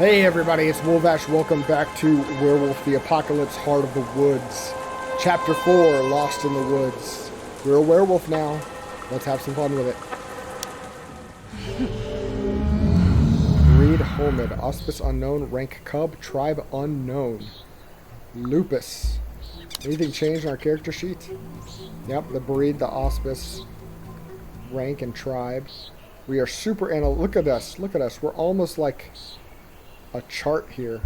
Hey everybody, it's Wolvash. Welcome back to Werewolf the Apocalypse Heart of the Woods. Chapter 4, Lost in the Woods. We're a werewolf now. Let's have some fun with it. Breed Homid. Auspice unknown. Rank cub. Tribe unknown. Lupus. Anything changed in our character sheet? Yep, the breed, the auspice, rank, and tribe. We are super look at us. Look at us. We're almost like a chart here.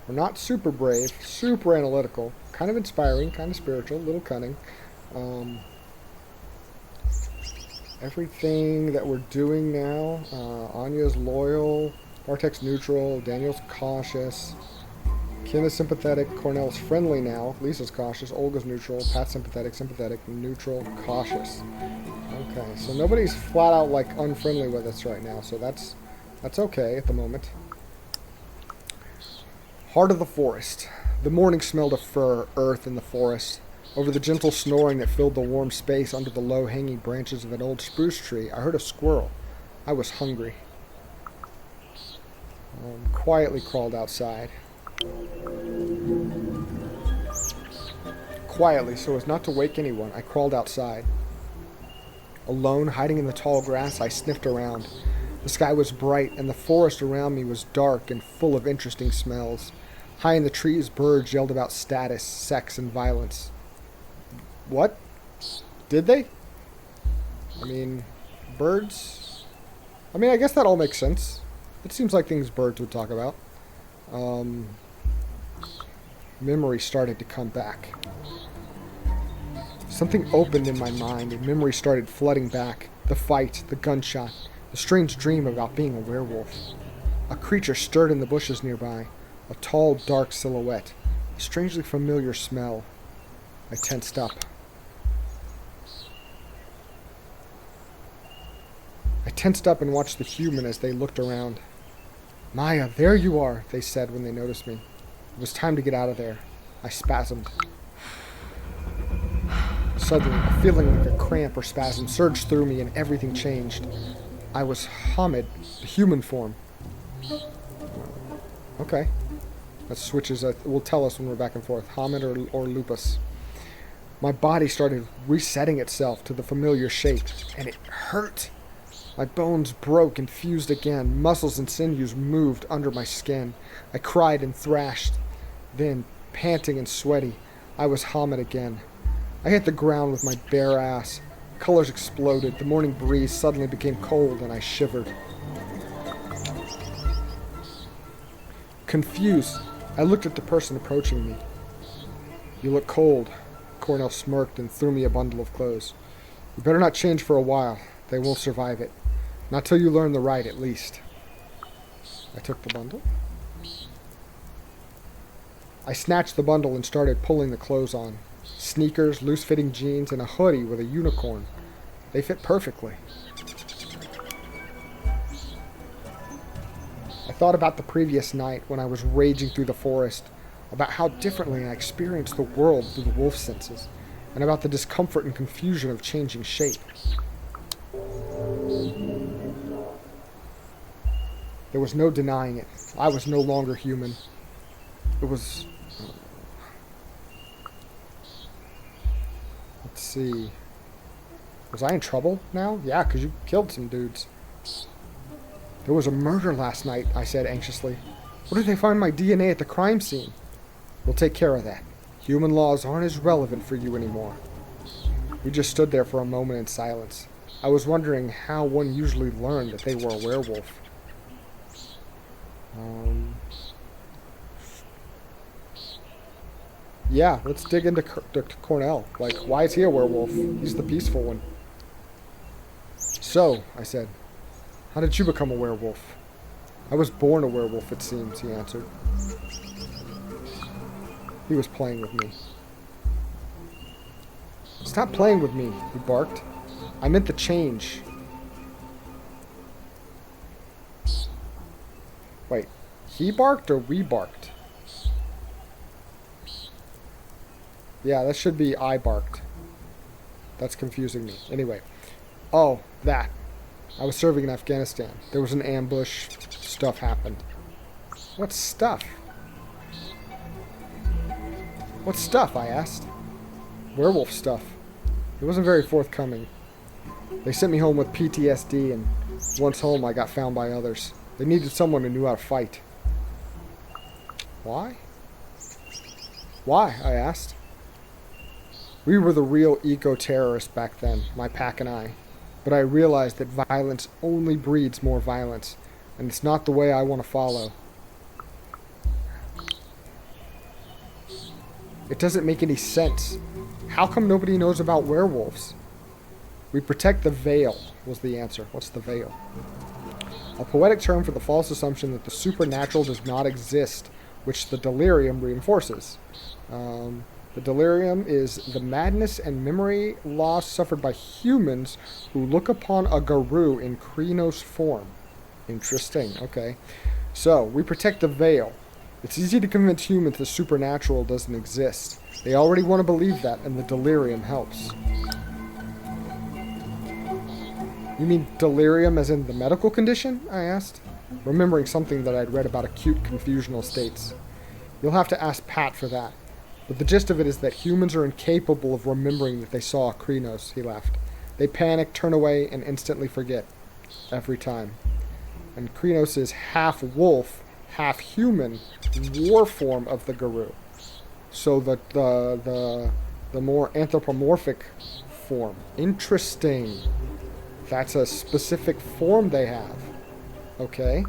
We're not super brave, super analytical, kind of inspiring, kind of spiritual, a little cunning. Everything that we're doing now, Anya's loyal, Bartek's neutral, Daniel's cautious, Kim is sympathetic, Cornell's friendly now, Lisa's cautious, Olga's neutral, Pat's sympathetic, neutral, cautious. Okay, so nobody's flat out like unfriendly with us right now, so that's okay at the moment. Heart of the forest. The morning smelled of fir, earth, and the forest. Over the gentle snoring that filled the warm space under the low-hanging branches of an old spruce tree, I heard a squirrel. I was hungry. Quietly crawled outside. Quietly, so as not to wake anyone, I crawled outside. Alone, hiding in the tall grass, I sniffed around. The sky was bright, and the forest around me was dark and full of interesting smells. High in the trees, birds yelled about status, sex, and violence. What? Did they? I mean, birds? I mean, I guess that all makes sense. It seems like things birds would talk about. Memory started to come back. Something opened in my mind, and memory started flooding back. The fight, the gunshot, the strange dream about being a werewolf. A creature stirred in the bushes nearby. A tall, dark silhouette. A strangely familiar smell. I tensed up. I tensed up and watched the human as they looked around. "Maia, there you are," they said when they noticed me. It was time to get out of there. I spasmed. Suddenly, a feeling like a cramp or spasm surged through me and everything changed. I was Hamid, the human form. Okay. That switches, will tell us when we're back and forth. Hamid or Lupus. My body started resetting itself to the familiar shape, and it hurt. My bones broke and fused again. Muscles and sinews moved under my skin. I cried and thrashed. Then, panting and sweaty, I was Hamid again. I hit the ground with my bare ass. Colors exploded. The morning breeze suddenly became cold, and I shivered. Confused, I looked at the person approaching me. "You look cold." Cornell smirked and threw me a bundle of clothes. "You better not change for a while. They won't survive it. Not till you learn the right, at least." I took the bundle. I snatched the bundle and started pulling the clothes on. Sneakers, loose-fitting jeans, and a hoodie with a unicorn. They fit perfectly. I thought about the previous night when I was raging through the forest, about how differently I experienced the world through the wolf senses, and about the discomfort and confusion of changing shape. There was no denying it. I was no longer human. It was... Let's see. Was I in trouble now? Yeah, because you killed some dudes. "There was a murder last night," I said anxiously. "What if they find my DNA at the crime scene?" "We'll take care of that. Human laws aren't as relevant for you anymore." We just stood there for a moment in silence. I was wondering how one usually learned that they were a werewolf. Yeah, let's dig into Cornell. Like, why is he a werewolf? He's the peaceful one. "So," I said, "how did you become a werewolf?" "I was born a werewolf, it seems," he answered. He was playing with me. "Stop playing with me," he barked. "I meant the change." Wait, he barked or we barked? Yeah, that should be I barked. That's confusing me. Anyway. Oh, that. I was serving in Afghanistan. There was an ambush. Stuff happened. What stuff? What stuff, I asked. Werewolf stuff. It wasn't very forthcoming. They sent me home with PTSD, and once home I got found by others. They needed someone who knew how to fight. Why? Why? I asked. We were the real eco-terrorists back then, my pack and I. But I realized that violence only breeds more violence, and it's not the way I want to follow. It doesn't make any sense. How come nobody knows about werewolves? We protect the veil, was the answer. What's the veil? A poetic term for the false assumption that the supernatural does not exist, which the delirium reinforces. The delirium is the madness and memory loss suffered by humans who look upon a guru in Krynos form. Interesting, okay. So, we protect the veil. It's easy to convince humans the supernatural doesn't exist. They already want to believe that, and the delirium helps. You mean delirium as in the medical condition? I asked, remembering something that I'd read about acute confusional states. You'll have to ask Pat for that. But the gist of it is that humans are incapable of remembering that they saw Krynos, he laughed. They panic, turn away, and instantly forget. Every time. And Krynos is half wolf, half human, war form of the guru. So the more anthropomorphic form. Interesting. That's a specific form they have. Okay.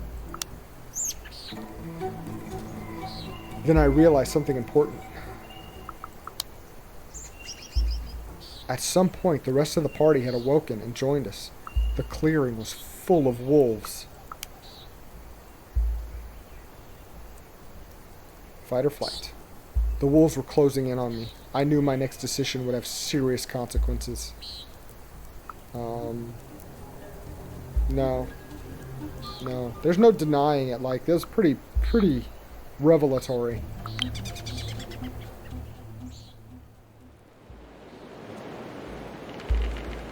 Then I realized something important. At some point, the rest of the party had awoken and joined us. The clearing was full of wolves. Fight or flight. The wolves were closing in on me. I knew my next decision would have serious consequences. No. There's no denying it. Like, it was pretty revelatory.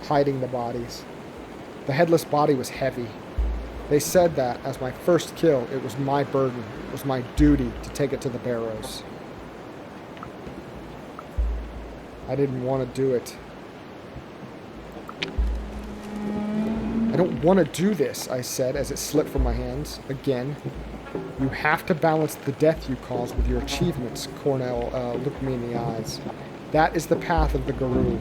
Hiding the bodies. The headless body was heavy. They said that, as my first kill, it was my burden. It was my duty to take it to the barrows. I didn't want to do it. I don't want to do this, I said as it slipped from my hands. Again. You have to balance the death you cause with your achievements, Cornell looked me in the eyes. That is the path of the guru.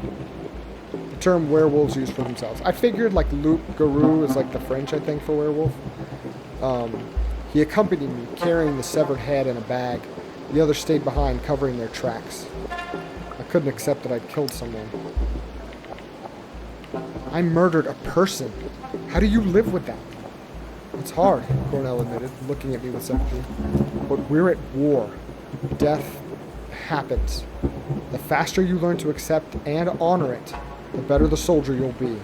The term werewolves use for themselves. I figured like loup guru is like the French, I think, for werewolf. He accompanied me, carrying the severed head in a bag. The others stayed behind, covering their tracks. I couldn't accept that I'd killed someone. I murdered a person. How do you live with that? It's hard, Cornell admitted, looking at me with sympathy. But we're at war. Death happens. The faster you learn to accept and honor it, the better the soldier you'll be.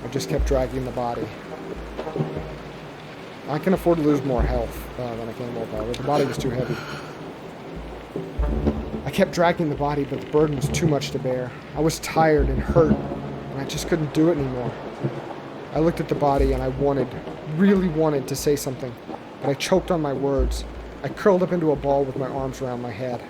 I just kept dragging the body. I can afford to lose more health than I can willpower, but the body was too heavy. I kept dragging the body, but the burden was too much to bear. I was tired and hurt, and I just couldn't do it anymore. I looked at the body and I really wanted to say something, but I choked on my words. I curled up into a ball with my arms around my head.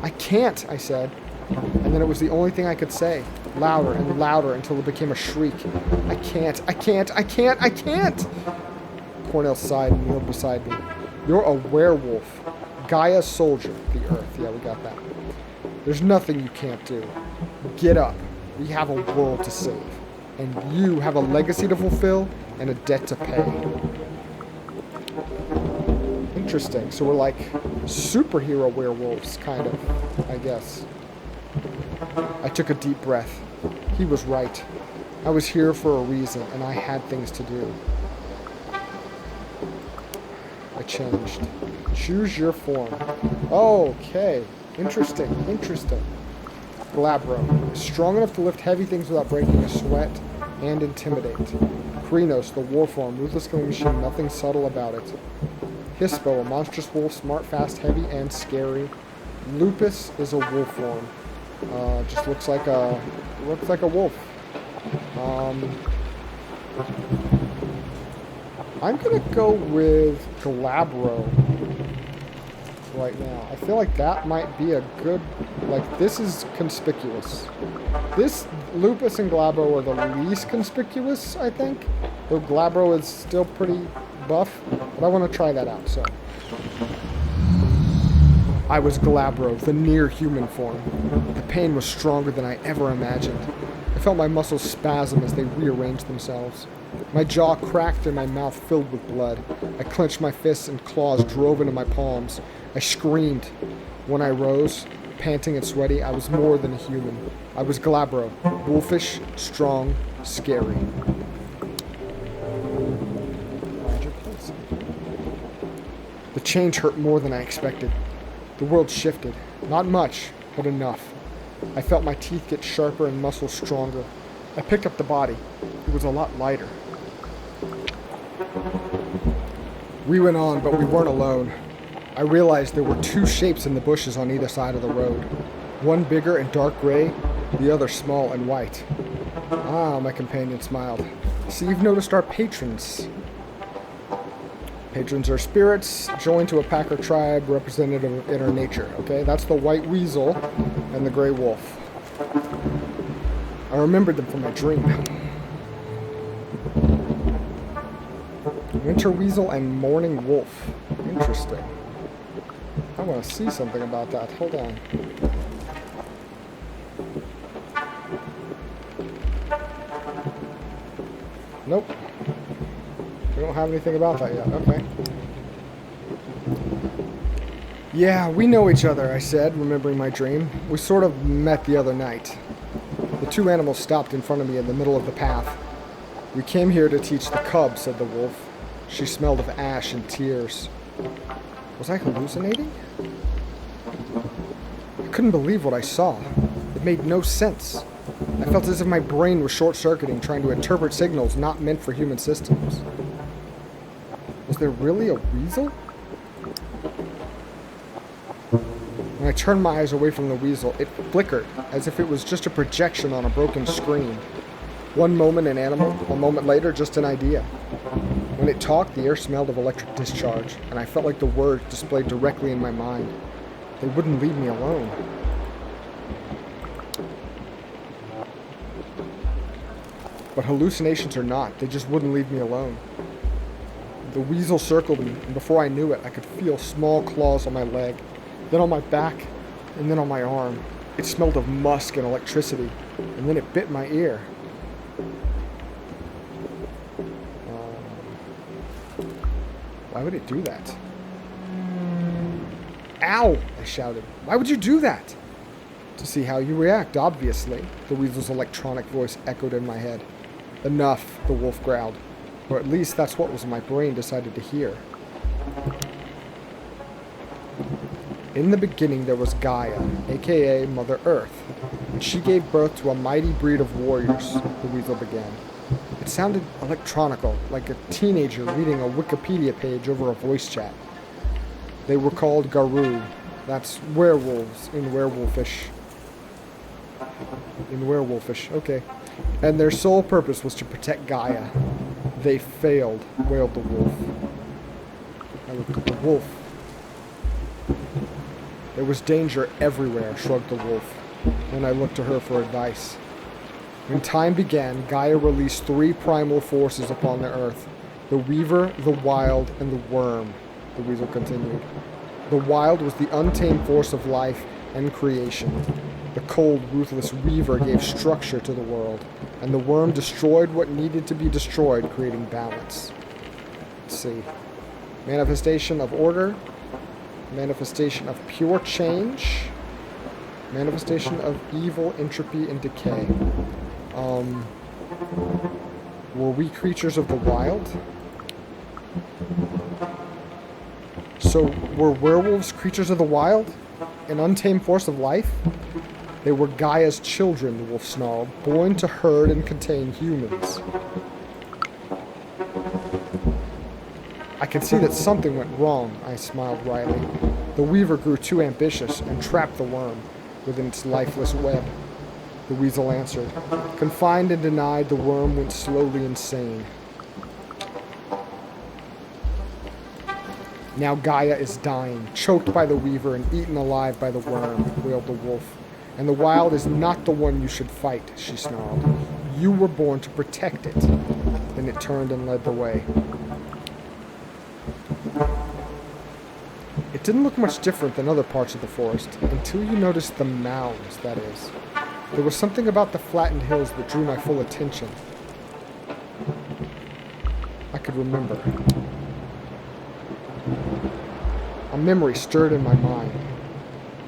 I can't, I said, and then it was the only thing I could say, louder and louder until it became a shriek. I can't. Cornell sighed and kneeled beside me. You're a werewolf. Gaia's soldier, the earth. Yeah, we got that. There's nothing you can't do. Get up. We have a world to save. And you have a legacy to fulfill and a debt to pay. Interesting. So we're like superhero werewolves, kind of, I guess. I took a deep breath. He was right. I was here for a reason, and I had things to do. I changed. Choose your form. Okay. Interesting. Glabro. Strong enough to lift heavy things without breaking a sweat and intimidate. Krynos, the war form. Ruthless killing machine. Nothing subtle about it. Hispo, a monstrous wolf. Smart, fast, heavy, and scary. Lupus is a wolf form. Just looks like a wolf. I'm gonna go with Glabro right now. I feel like that might be a good, like, this is conspicuous. This, Lupus and Glabro are the least conspicuous, I think. Though Glabro is still pretty buff, but I want to try that out, so. I was Glabro, the near-human form. The pain was stronger than I ever imagined. I felt my muscles spasm as they rearranged themselves. My jaw cracked and my mouth filled with blood. I clenched my fists and claws drove into my palms. I screamed. When I rose, panting and sweaty, I was more than a human. I was Glabro, wolfish, strong, scary. The change hurt more than I expected. The world shifted. Not much, but enough. I felt my teeth get sharper and muscles stronger. I picked up the body. It was a lot lighter. We went on, but we weren't alone. I realized there were two shapes in the bushes on either side of the road. One bigger and dark gray, the other small and white. Ah, my companion smiled. So you've noticed our patrons. Patrons are spirits joined to a pack or tribe representative of inner nature. Okay, that's the white weasel and the gray wolf. I remembered them from my dream. Winter weasel and morning wolf. Interesting. I want to see something about that. Hold on. Nope. We don't have anything about that yet. Okay. Yeah, we know each other, I said, remembering my dream. We sort of met the other night. The two animals stopped in front of me in the middle of the path. We came here to teach the cub, said the wolf. She smelled of ash and tears. Was I hallucinating? I couldn't believe what I saw. It made no sense. I felt as if my brain was short-circuiting, trying to interpret signals not meant for human systems. Was there really a weasel? When I turned my eyes away from the weasel, it flickered, as if it was just a projection on a broken screen. One moment an animal, a moment later just an idea. When it talked, the air smelled of electric discharge, and I felt like the words displayed directly in my mind. They wouldn't leave me alone. But hallucinations or not, they just wouldn't leave me alone. The weasel circled me, and before I knew it, I could feel small claws on my leg, then on my back, and then on my arm. It smelled of musk and electricity, and then it bit my ear. Why would it do that? Ow! I shouted. Why would you do that? To see how you react, obviously. The weasel's electronic voice echoed in my head. Enough, the wolf growled. Or at least that's what was my brain decided to hear. In the beginning there was Gaia, aka Mother Earth, and she gave birth to a mighty breed of warriors, the weasel began. It sounded electronical, like a teenager reading a Wikipedia page over a voice chat. They were called Garou. That's werewolves in Werewolfish. Okay. And their sole purpose was to protect Gaia. They failed, wailed the wolf. I looked at the wolf. There was danger everywhere, shrugged the wolf. And I looked to her for advice. When time began, Gaia released three primal forces upon the earth. The Weaver, the Wild, and the Worm, the weasel continued. The Wild was the untamed force of life and creation. The cold, ruthless Weaver gave structure to the world, and the Worm destroyed what needed to be destroyed, creating balance. Let's see. Manifestation of order, manifestation of pure change, manifestation of evil, entropy, and decay. Were we creatures of the wild? So, were werewolves creatures of the wild? An untamed force of life? They were Gaia's children, the wolf snarled, born to herd and contain humans. I could see that something went wrong, I smiled wryly. The Weaver grew too ambitious and trapped the Worm within its lifeless web. the weasel answered. Confined and denied, the worm went slowly insane. Now Gaia is dying, choked by the weaver and eaten alive by the worm, wailed the wolf. And the wild is not the one you should fight, she snarled. You were born to protect it. Then it turned and led the way. It didn't look much different than other parts of the forest, until you noticed the mounds, that is. There was something about the flattened hills that drew my full attention. I could remember. A memory stirred in my mind.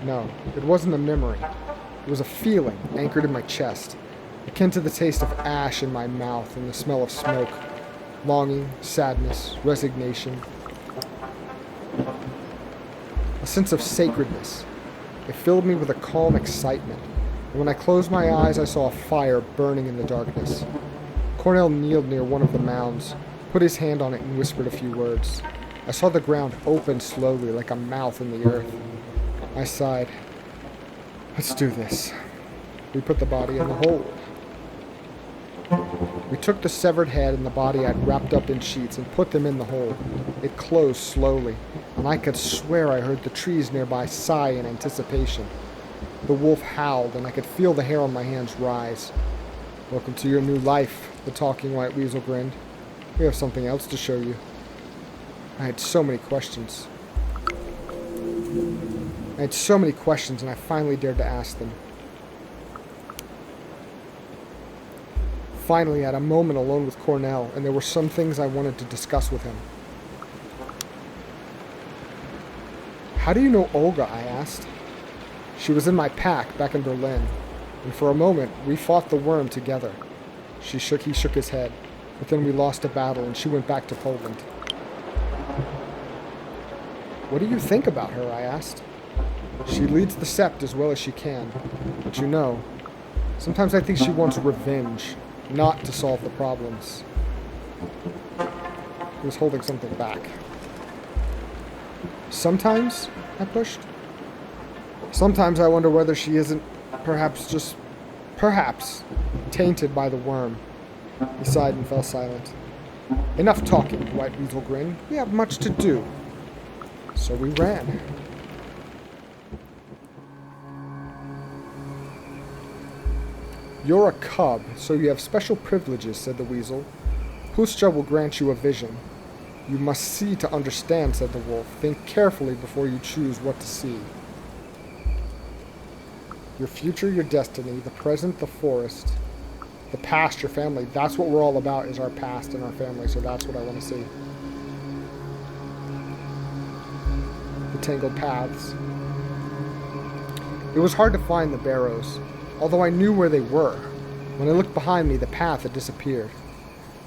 No, it wasn't a memory. It was a feeling anchored in my chest, akin to the taste of ash in my mouth and the smell of smoke. Longing, sadness, resignation. A sense of sacredness. It filled me with a calm excitement, and when I closed my eyes, I saw a fire burning in the darkness. Cornell kneeled near one of the mounds, put his hand on it, and whispered a few words. I saw the ground open slowly, like a mouth in the earth. I sighed. Let's do this. We put the body in the hole. We took the severed head and the body I'd wrapped up in sheets and put them in the hole. It closed slowly, and I could swear I heard the trees nearby sigh in anticipation. The wolf howled, and I could feel the hair on my hands rise. Welcome to your new life, the talking white weasel grinned. We have something else to show you. I had so many questions. And I finally dared to ask them. Finally, I had a moment alone with Cornell, and there were some things I wanted to discuss with him. How do you know Olga? I asked. She was in my pack back in Berlin, and for a moment we fought the worm together. He shook his head, but then we lost a battle and she went back to Poland. What do you think about her? I asked. She leads the sept as well as she can, but you know, sometimes I think she wants revenge, not to solve the problems. He was holding something back. Sometimes, I pushed. Sometimes I wonder whether she isn't perhaps tainted by the worm. He sighed and fell silent. Enough talking, White Weasel grinned. We have much to do. So we ran. You're a cub, so you have special privileges, said the weasel. Puscha will grant you a vision. You must see to understand, said the wolf. Think carefully before you choose what to see. Your future, your destiny, the present, the forest, the past, your family. That's what we're all about, is our past and our family, so that's what I want to see. The tangled paths. It was hard to find the barrows, although I knew where they were. When I looked behind me, the path had disappeared.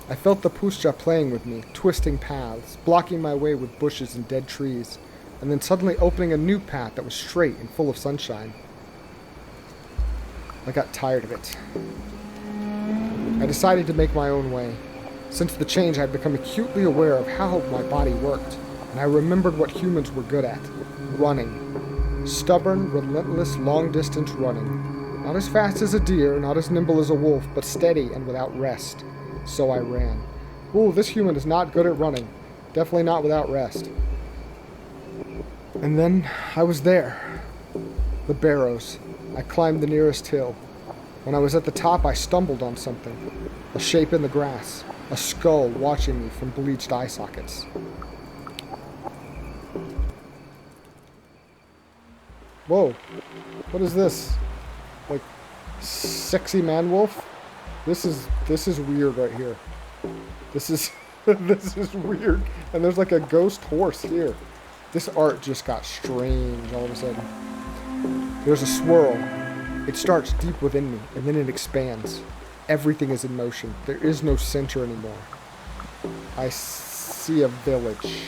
I felt the Puscha playing with me, twisting paths, blocking my way with bushes and dead trees, and then suddenly opening a new path that was straight and full of sunshine. I got tired of it. I decided to make my own way. Since the change, I had become acutely aware of how my body worked, and I remembered what humans were good at: running. Stubborn, relentless, long-distance running. Not as fast as a deer, not as nimble as a wolf, but steady and without rest. So I ran. Ooh, this human is not good at running. Definitely not without rest. And then I was there. The barrows. I climbed the nearest hill. When I was at the top, I stumbled on something. A shape in the grass. A skull watching me from bleached eye sockets. Whoa. What is this? Like, sexy man wolf? This is weird right here. This is this is weird. And there's like a ghost horse here. This art just got strange all of a sudden. There's a swirl. It starts deep within me, and then it expands. Everything is in motion. There is no center anymore. I see a village.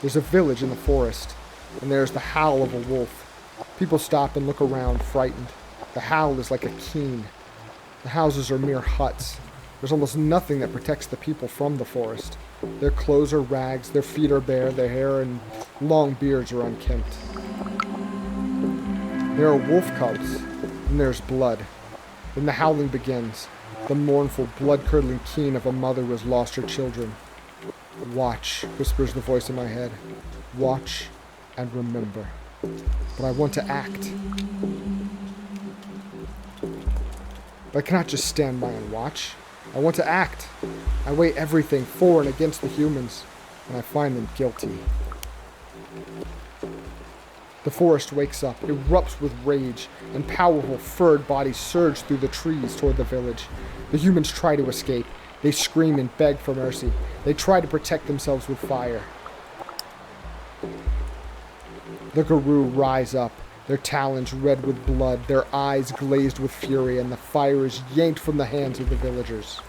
There's a village in the forest, and there's the howl of a wolf. People stop and look around, frightened. The howl is like a keen. The houses are mere huts. There's almost nothing that protects the people from the forest. Their clothes are rags, their feet are bare, their hair and long beards are unkempt. There are wolf cubs, and there's blood. Then the howling begins, the mournful, blood-curdling keen of a mother who has lost her children. Watch, whispers the voice in my head. Watch and remember. But I want to act. But I cannot just stand by and watch. I want to act. I weigh everything for and against the humans, and I find them guilty. The forest wakes up, erupts with rage, and powerful furred bodies surge through the trees toward the village. The humans try to escape. They scream and beg for mercy. They try to protect themselves with fire. The Garou rise up, their talons red with blood, their eyes glazed with fury, and the fire is yanked from the hands of the villagers.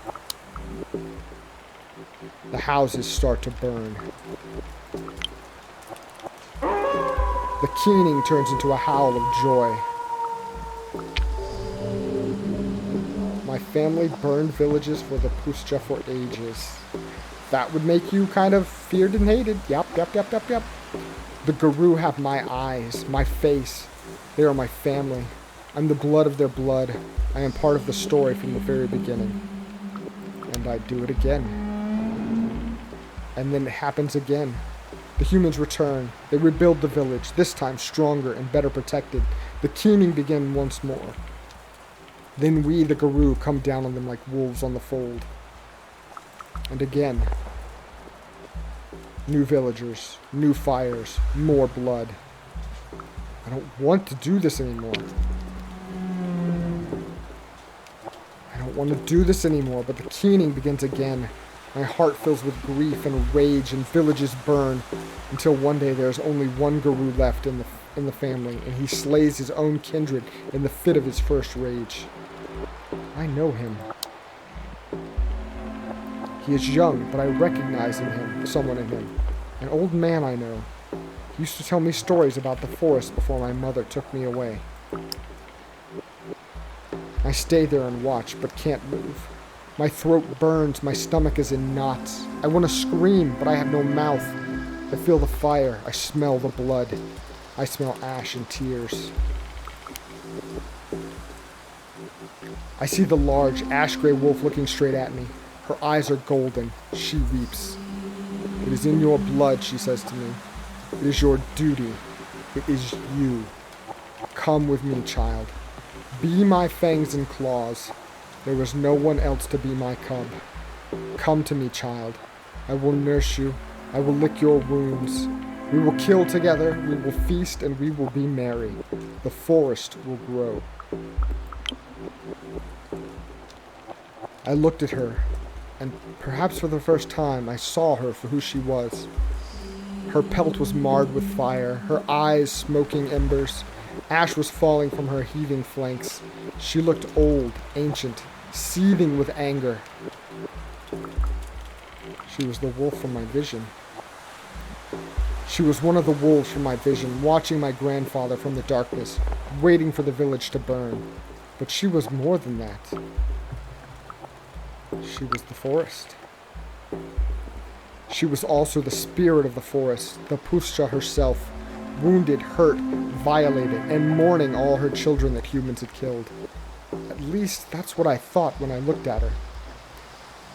The houses start to burn. The keening turns into a howl of joy. My family burned villages for the Puscha for ages. That would make you kind of feared and hated. Yep. The Garou have my eyes, my face. They are my family. I'm the blood of their blood. I am part of the story from the very beginning. And I do it again. And then it happens again. The humans return. They rebuild the village, this time stronger and better protected. The keening begin once more. Then we, the Garou, come down on them like wolves on the fold. And again. New villagers, new fires, more blood. I don't want to do this anymore. I don't want to do this anymore, but the keening begins again. My heart fills with grief and rage, and villages burn, until one day there is only one Garou left in the family, and he slays his own kindred in the fit of his first rage. I know him. He is young, but I recognize in him someone in him. An old man I know. He used to tell me stories about the forest before my mother took me away. I stay there and watch, but can't move. My throat burns, my stomach is in knots. I want to scream, but I have no mouth. I feel the fire, I smell the blood. I smell ash and tears. I see the large, ash-gray wolf looking straight at me. Her eyes are golden. She weeps. It is in your blood, she says to me. It is your duty. It is you. Come with me, child. Be my fangs and claws. There is no one else to be my cub. Come to me, child. I will nurse you. I will lick your wounds. We will kill together. We will feast and we will be merry. The forest will grow. I looked at her, and perhaps for the first time I saw her for who she was. Her pelt was marred with fire, her eyes smoking embers. Ash was falling from her heaving flanks. She looked old, ancient, seething with anger. She was the wolf from my vision. She was one of the wolves from my vision, watching my grandfather from the darkness, waiting for the village to burn. But she was more than that. She was the forest. She was also the spirit of the forest, the Puscha herself, wounded, hurt, violated, and mourning all her children that humans had killed. At least, that's what I thought when I looked at her.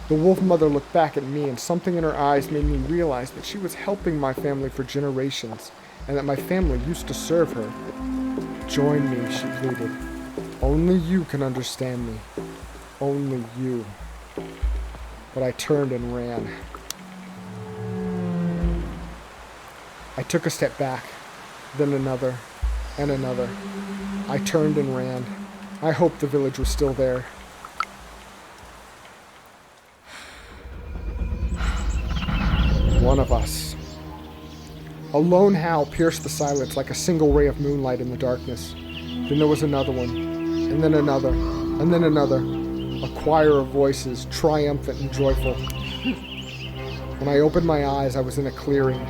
The wolf mother looked back at me, and something in her eyes made me realize that she was helping my family for generations, and that my family used to serve her. Join me, she pleaded. Only you can understand me. Only you. But I turned and ran. I took a step back, then another, and another. I turned and ran. I hoped the village was still there. One of us. A lone howl pierced the silence like a single ray of moonlight in the darkness. Then there was another one, and then another, and then another. A choir of voices, triumphant and joyful. When I opened my eyes, I was in a clearing.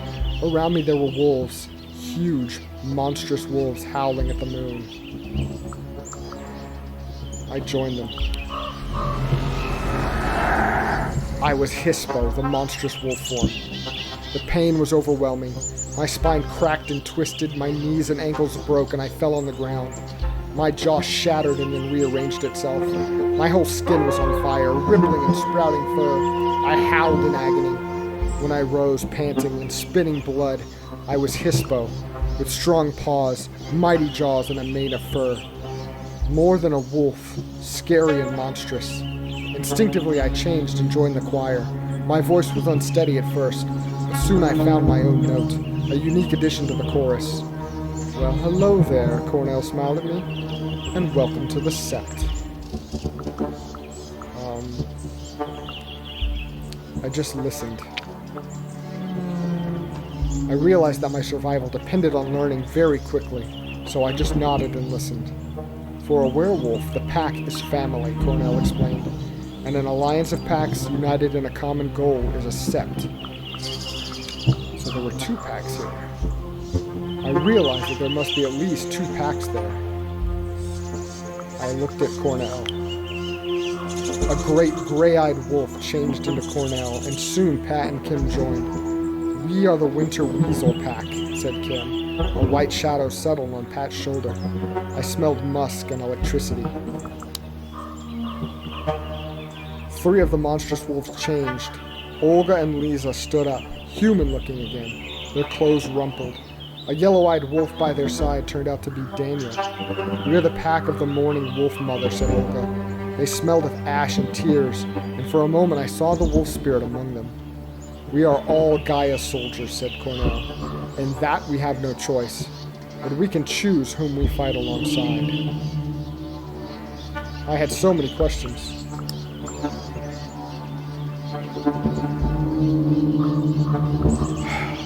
Around me there were wolves, huge, monstrous wolves howling at the moon. I joined them. I was Hispo, the monstrous wolf form. The pain was overwhelming. My spine cracked and twisted, my knees and ankles broke, and I fell on the ground. My jaw shattered and then rearranged itself. My whole skin was on fire, rippling and sprouting fur. I howled in agony. When I rose, panting and spitting blood, I was Hispo, with strong paws, mighty jaws, and a mane of fur. More than a wolf, scary and monstrous. Instinctively, I changed and joined the choir. My voice was unsteady at first, but soon I found my own note, a unique addition to the chorus. Well, hello there, Cornell smiled at me, and welcome to the Sept. I just listened. I realized that my survival depended on learning very quickly, so I just nodded and listened. For a werewolf, the pack is family, Cornell explained, and an alliance of packs united in a common goal is a sept. So there were 2 packs here. I realized that there must be at least 2 packs there. I looked at Cornell. A great gray-eyed wolf changed into Cornell, and soon Pat and Kim joined. We are the Winter Weasel Pack, said Kim. A white shadow settled on Pat's shoulder. I smelled musk and electricity. 3 of the monstrous wolves changed. Olga and Lisa stood up, human-looking again, their clothes rumpled. A yellow-eyed wolf by their side turned out to be Daniel. We are the pack of the mourning wolf mother, said Olga. They smelled of ash and tears, and for a moment I saw the wolf spirit among them. We are all Gaia soldiers, said Cornell, and that we have no choice, but we can choose whom we fight alongside. I had so many questions.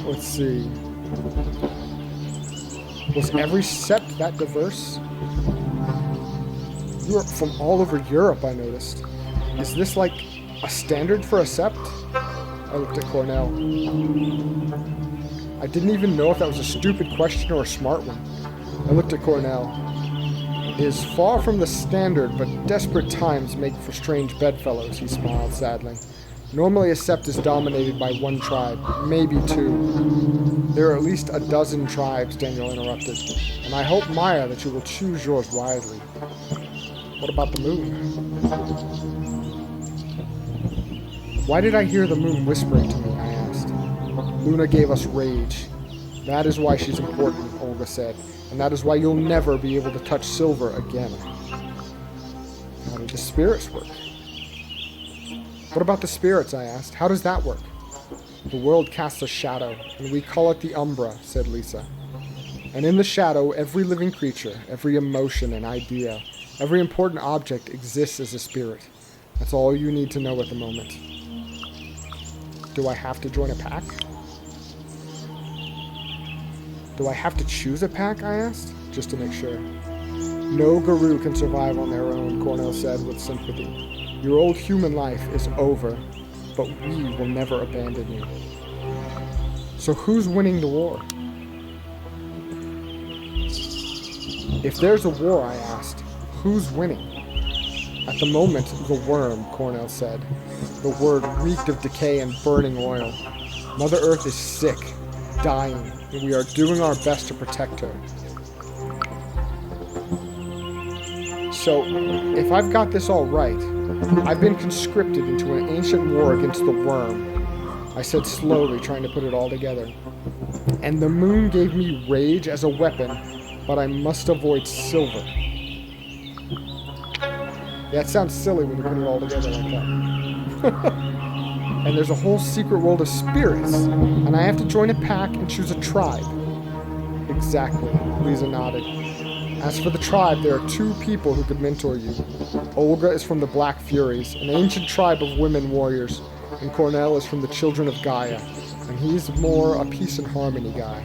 Let's see. Was every sept that diverse? You are from all over Europe, I noticed. Is this like a standard for a sept? I looked at Cornell. I didn't even know if that was a stupid question or a smart one. I looked at Cornell. It is far from the standard, but desperate times make for strange bedfellows, he smiled sadly. Normally a sept is dominated by 1 tribe, maybe 2. There are at least a dozen tribes, Daniel interrupted, and I hope, Maia, that you will choose yours wisely. What about the moon? Why did I hear the moon whispering to me, I asked. Luna gave us rage. That is why she's important, Olga said, and that is why you'll never be able to touch silver again. How did the spirits work? What about the spirits, I asked. How does that work? The world casts a shadow, and we call it the Umbra, said Lisa. And in the shadow, every living creature, every emotion and idea, every important object exists as a spirit. That's all you need to know at the moment. Do I have to join a pack? Do I have to choose a pack, I asked, just to make sure. No guru can survive on their own, Cornell said with sympathy. Your old human life is over, but we will never abandon you. So who's winning the war? If there's a war, I asked, who's winning? At the moment, the worm, Cornell said. The word reeked of decay and burning oil. Mother Earth is sick, dying, and we are doing our best to protect her. So, if I've got this all right, I've been conscripted into an ancient war against the worm, I said slowly, trying to put it all together. And the moon gave me rage as a weapon, but I must avoid silver. Yeah, it sounds silly when you put it all together like that. And there's a whole secret world of spirits, and I have to join a pack and choose a tribe. Exactly, Lisa nodded. As for the tribe, there are 2 people who could mentor you. Olga is from the Black Furies, an ancient tribe of women warriors, and Cornell is from the Children of Gaia, and he's more a peace and harmony guy.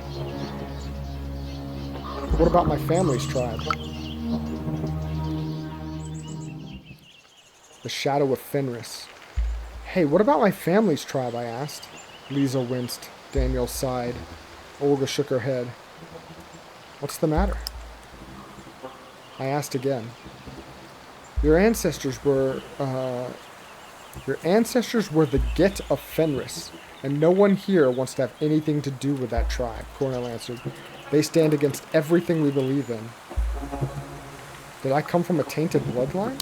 What about my family's tribe? The Shadow of Fenris. Hey, what about my family's tribe, I asked. Lisa winced. Daniel sighed. Olga shook her head. What's the matter? I asked again. Your ancestors were the Get of Fenris, And no one here wants to have anything to do with that tribe, Cornell answered. They stand against everything we believe in. Did I come from a tainted bloodline?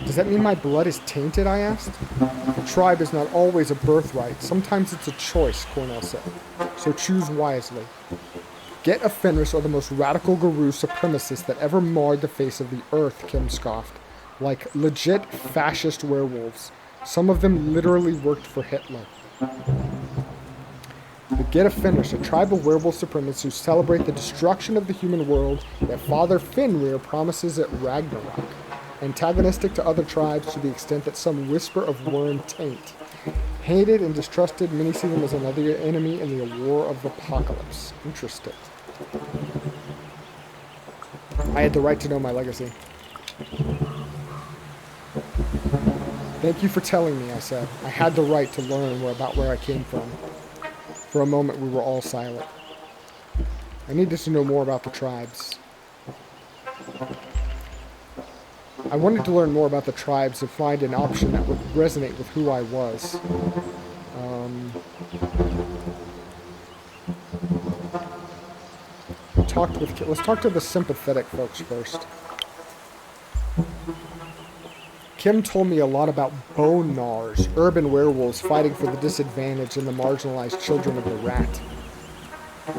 Does that mean my blood is tainted, I asked. The tribe is not always a birthright. Sometimes it's a choice, Cornell said. So choose wisely. Get of Fenris are the most radical guru supremacists that ever marred the face of the earth, Kim scoffed. Like legit fascist werewolves. Some of them literally worked for Hitler. The Get of Fenris, a tribe of werewolf supremacists who celebrate the destruction of the human world that Father Fenrir promises at Ragnarok. Antagonistic to other tribes to the extent that some whisper of worm taint. Hated and distrusted, many see them as another enemy in the war of the apocalypse. Interesting. I had the right to know my legacy. Thank you for telling me, I said. I had the right to learn about where I came from. For a moment, we were all silent. I needed to know more about the tribes. I wanted to learn more about the tribes and find an option that would resonate with who I was. Let's talk to the sympathetic folks first. Kim told me a lot about bone gnawers, urban werewolves fighting for the disadvantaged and the marginalized children of the rat.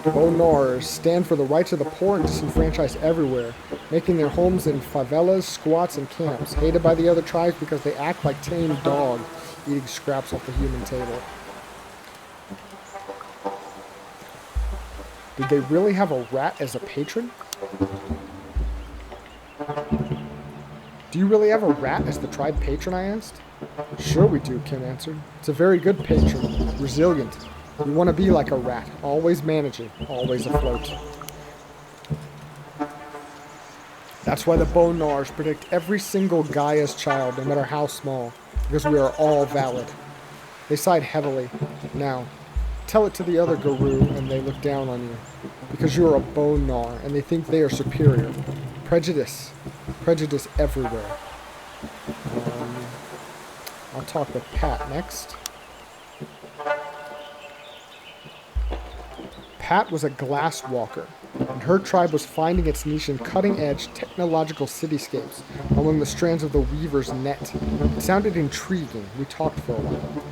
Bone gnawers stand for the rights of the poor and disenfranchised everywhere, making their homes in favelas, squats, and camps, hated by the other tribes because they act like tamed dogs, eating scraps off the human table. Did they really have a rat as a patron? Do you really have a rat as the tribe patron, I asked. Sure we do, Kim answered. It's a very good patron, resilient. We want to be like a rat, always managing, always afloat. That's why the bone gnawers protect every single Gaia's child, no matter how small, because we are all valid. They sighed heavily. Now, tell it to the other guru and they look down on you, because you are a bone gnawer and they think they are superior. Prejudice everywhere. I'll talk with Pat next. Pat was a glass walker, and her tribe was finding its niche in cutting-edge technological cityscapes along the strands of the weaver's net. It sounded intriguing. We talked for a while.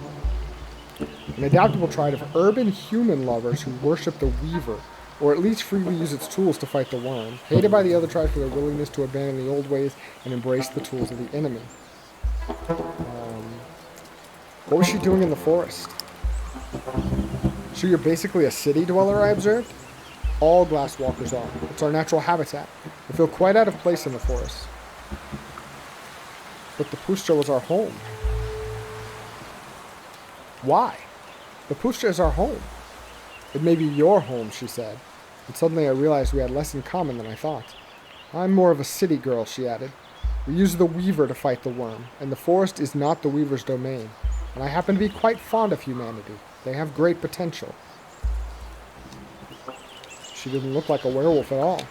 An adaptable tribe of urban human lovers who worship the weaver, or at least freely use its tools to fight the worm, hated by the other tribes for their willingness to abandon the old ways and embrace the tools of the enemy. What was she doing in the forest? So you're basically a city dweller, I observed? All glasswalkers are. It's our natural habitat. We feel quite out of place in the forest. But the Pustra was our home. Why? The Pustra is our home. It may be your home, she said. And suddenly I realized we had less in common than I thought. I'm more of a city girl, she added. We use the weaver to fight the worm, and the forest is not the weaver's domain. And I happen to be quite fond of humanity. They have great potential. She didn't look like a werewolf at all.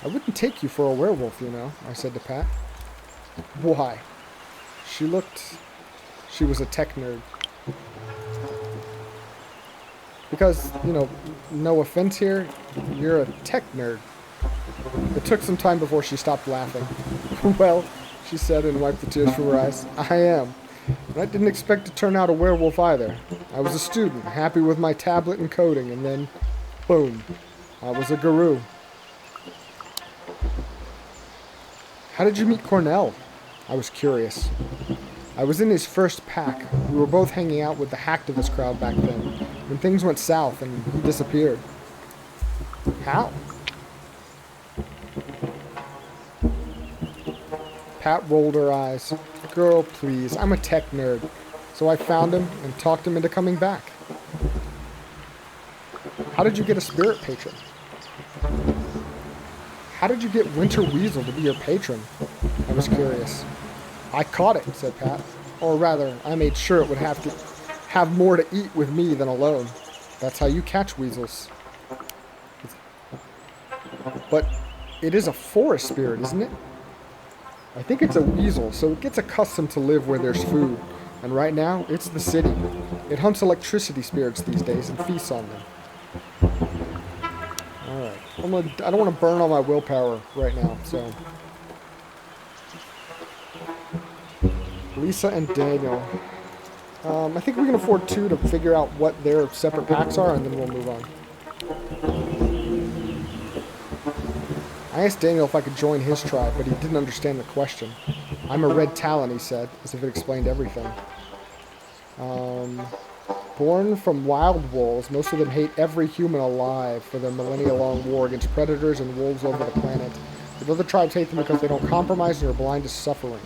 I wouldn't take you for a werewolf, you know, I said to Pat. Why? She was a tech nerd. Because, you know, no offense here, you're a tech nerd. It took some time before she stopped laughing. Well, she said and wiped the tears from her eyes, I am. And I didn't expect to turn out a werewolf either. I was a student, happy with my tablet and coding, and then, boom, I was a guru. How did you meet Cornell? I was curious. I was in his first pack. We were both hanging out with the hacktivist crowd back then, when things went south and he disappeared. How? Pat rolled her eyes. Girl, please, I'm a tech nerd. So I found him and talked him into coming back. How did you get a spirit patron? How did you get Winter Weasel to be your patron? I was curious. I caught it, said Pat. Or rather, I made sure it would have more to eat with me than alone. That's how you catch weasels. But it is a forest spirit, isn't it? I think it's a weasel, so it gets accustomed to live where there's food. And right now, it's the city. It hunts electricity spirits these days and feasts on them. Alright. I don't want to burn all my willpower right now, so... Lisa and Daniel. I think we can afford 2 to figure out what their separate packs are, and then we'll move on. I asked Daniel if I could join his tribe, but he didn't understand the question. I'm a red talon, he said, as if it explained everything. Born from wild wolves, most of them hate every human alive for their millennia-long war against predators and wolves over the planet. The other tribes hate them because they don't compromise and are blind to suffering.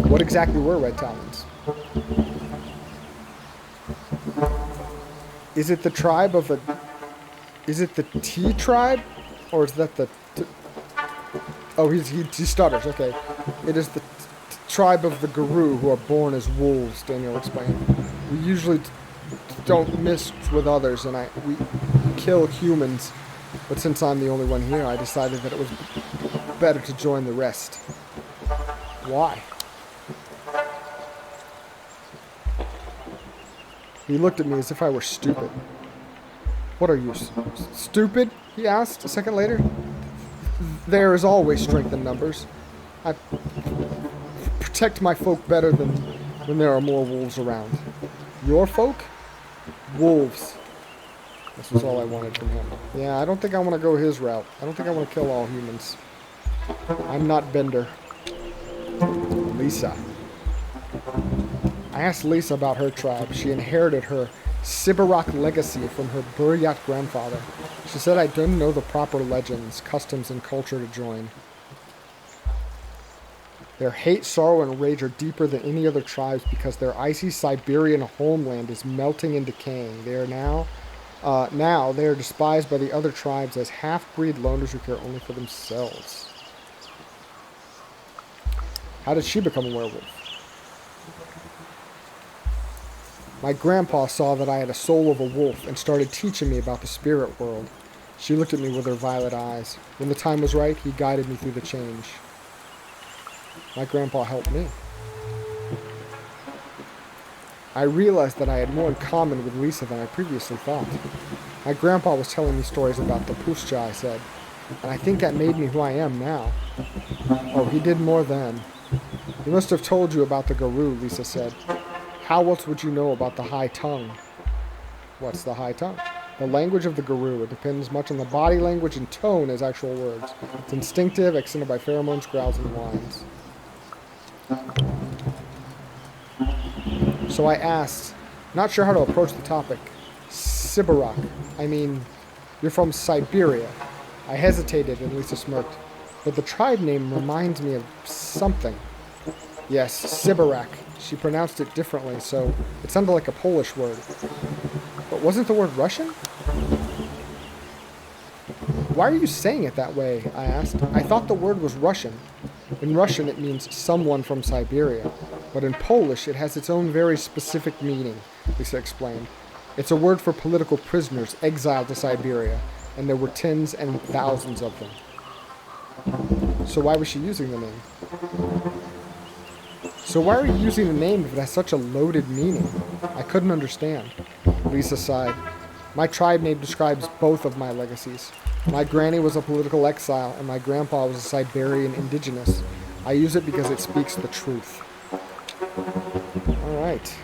What exactly were red talons? Is it the tribe of the... Is it the T tribe? Or is that the... Oh, he stutters, okay. It is the tribe of the Guru who are born as wolves, Daniel explained. We usually don't mix with others, and we kill humans. But since I'm the only one here, I decided that it was better to join the rest. Why? He looked at me as if I were stupid. What are you, stupid? He asked a second later. There is always strength in numbers. I protect my folk better than when there are more wolves around. Your folk? Wolves. This was all I wanted from him. Yeah, I don't think I want to go his route. I don't think I want to kill all humans. I'm not Bender. Lisa. I asked Lisa about her tribe. She inherited her Sibarak legacy from her Buryat grandfather. She said I didn't know the proper legends, customs, and culture to join. Their hate, sorrow, and rage are deeper than any other tribes because their icy Siberian homeland is melting and decaying. They are now they are despised by the other tribes as half-breed loners who care only for themselves. How did she become a werewolf? My grandpa saw that I had a soul of a wolf and started teaching me about the spirit world. She looked at me with her violet eyes. When the time was right, he guided me through the change. My grandpa helped me. I realized that I had more in common with Lisa than I previously thought. My grandpa was telling me stories about the Pushcha, I said, and I think that made me who I am now. Oh, he did more then. He must have told you about the Guru, Lisa said. How else would you know about the high tongue? What's the high tongue? The language of the Guru. It depends much on the body language and tone as actual words. It's instinctive, accented by pheromones, growls, and whines. So I asked, not sure how to approach the topic. Sibarak. I mean, you're from Siberia. I hesitated and Lisa smirked. But the tribe name reminds me of something. Yes, Sibarak. She pronounced it differently, so it sounded like a Polish word. But wasn't the word Russian? Why are you saying it that way? I asked. I thought the word was Russian. In Russian, it means someone from Siberia. But in Polish, it has its own very specific meaning, Lisa explained. It's a word for political prisoners exiled to Siberia, and there were tens and thousands of them. So why was she using the name? So why are you using the name if it has such a loaded meaning? I couldn't understand. Lisa sighed. My tribe name describes both of my legacies. My granny was a political exile, and my grandpa was a Siberian indigenous. I use it because it speaks the truth. Alright.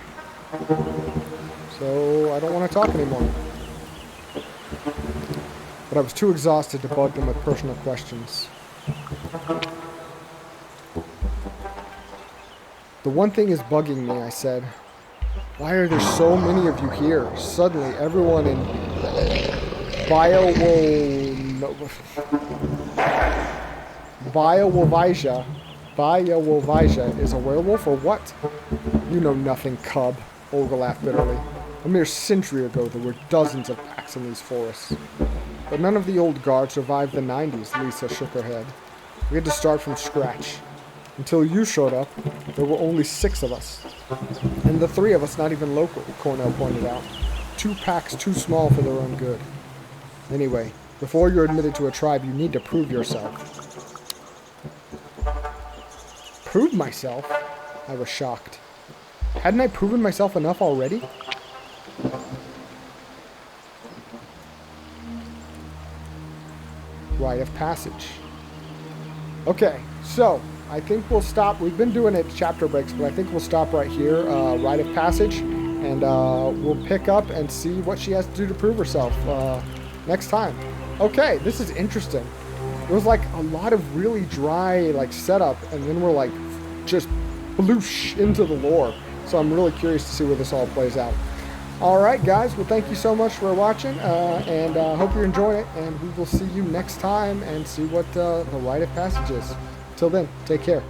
So, I don't want to talk anymore. But I was too exhausted to bug them with personal questions. The one thing is bugging me, I said. Why are there so many of you here? Suddenly, everyone in Białowieża is a werewolf or what? You know nothing, cub. Olga laughed bitterly. A mere century ago, there were dozens of packs in these forests. But none of the old guard survived the 90s, Lisa shook her head. We had to start from scratch. Until you showed up, there were only 6 of us. And the 3 of us not even local, Cornell pointed out. 2 packs too small for their own good. Anyway, before you're admitted to a tribe, you need to prove yourself. prove myself? I was shocked. Hadn't I proven myself enough already? Rite of passage. Okay, so I think we'll stop. We've been doing it chapter breaks, but I think we'll stop right here. Rite of passage, and we'll pick up and see what she has to do to prove herself next time. Okay, this is interesting. It was like a lot of really dry like setup, and then we're like just bloosh into the lore. So I'm really curious to see where this all plays out. All right, guys. Well, thank you so much for watching, and hope you're enjoying it. And we will see you next time and see what the rite of passage is. Till then, take care.